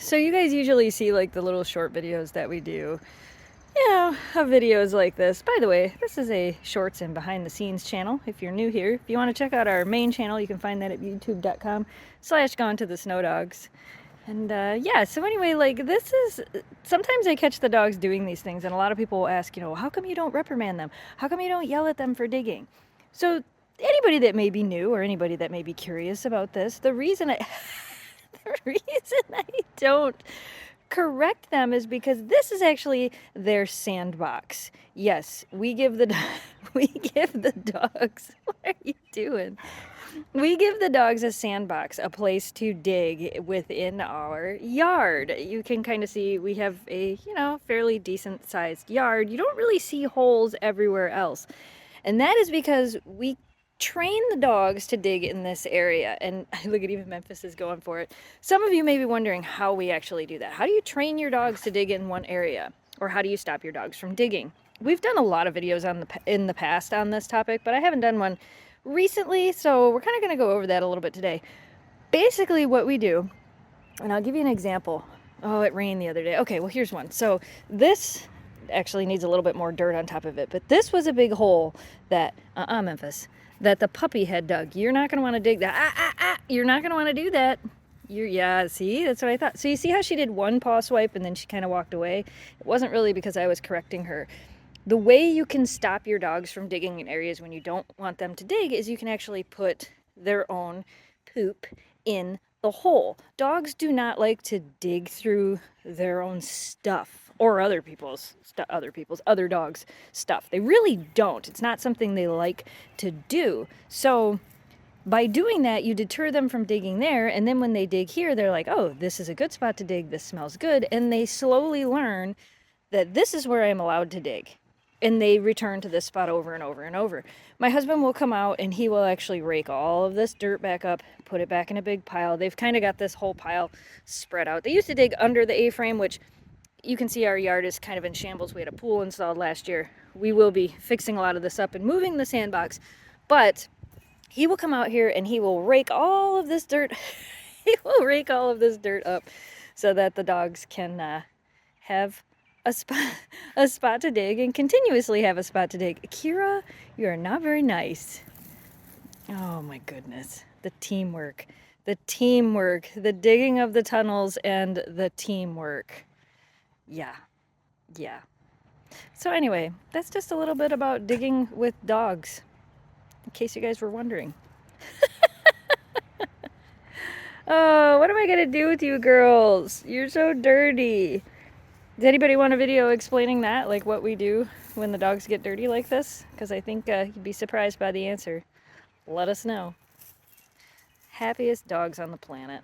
So you guys usually see like the little short videos that we do, you know, of videos like this. By the way, this is a shorts and behind the scenes channel. If you're new here, if you want to check out our main channel, you can find that at youtube.com/ContactSnowDogs. And yeah, so anyway, like this is, sometimes I catch the dogs doing these things and a lot of people will ask, you know, how come you don't reprimand them? How come you don't yell at them for digging? So anybody that may be new or anybody that may be curious about this, the reason I don't correct them is because this is actually their sandbox. Yes, we give the we give the dogs. What are you doing? We give the dogs a sandbox, a place to dig within our yard. You can kind of see we have a, you know, fairly decent sized yard. You don't really see holes everywhere else. And that is because we train the dogs to dig in this area. And look at, even Memphis is going for it. Some of you may be wondering how we actually do that. How do you train your dogs to dig in one area? Or how do you stop your dogs from digging? We've done a lot of videos in the past on this topic, but I haven't done one recently, so we're kind of going to go over that a little bit today. Basically what we do, and I'll give you an example. Oh, it rained the other day. Okay, well here's one. So this actually needs a little bit more dirt on top of it, but this was a big hole that, Memphis, that the puppy had dug. You're not going to want to dig that. You're not going to want to do that. Yeah, see, that's what I thought. So you see how she did one paw swipe and then she kind of walked away? It wasn't really because I was correcting her. The way you can stop your dogs from digging in areas when you don't want them to dig is you can actually put their own poop in the hole. Dogs do not like to dig through their own stuff or other dogs' stuff. They really don't. It's not something they like to do. So by doing that, you deter them from digging there, and then when they dig here, they're like, oh, this is a good spot to dig, this smells good, and they slowly learn that this is where I'm allowed to dig. And they return to this spot over and over and over. My husband will come out and he will actually rake all of this dirt back up, put it back in a big pile. They've kind of got this whole pile spread out. They used to dig under the A-frame, which you can see our yard is kind of in shambles. We had a pool installed last year. We will be fixing a lot of this up and moving the sandbox. But he will come out here and he will rake all of this dirt. He will rake all of this dirt up so that the dogs can have a spot to dig and continuously have a spot to dig. Kira, you are not very nice. Oh my goodness. The teamwork, the digging of the tunnels and the teamwork. Yeah. So anyway, that's just a little bit about digging with dogs, in case you guys were wondering. Oh, what am I gonna do with you girls? You're so dirty. Does anybody want a video explaining that, like what we do when the dogs get dirty like this? Because I think you'd be surprised by the answer. Let us know. Happiest dogs on the planet.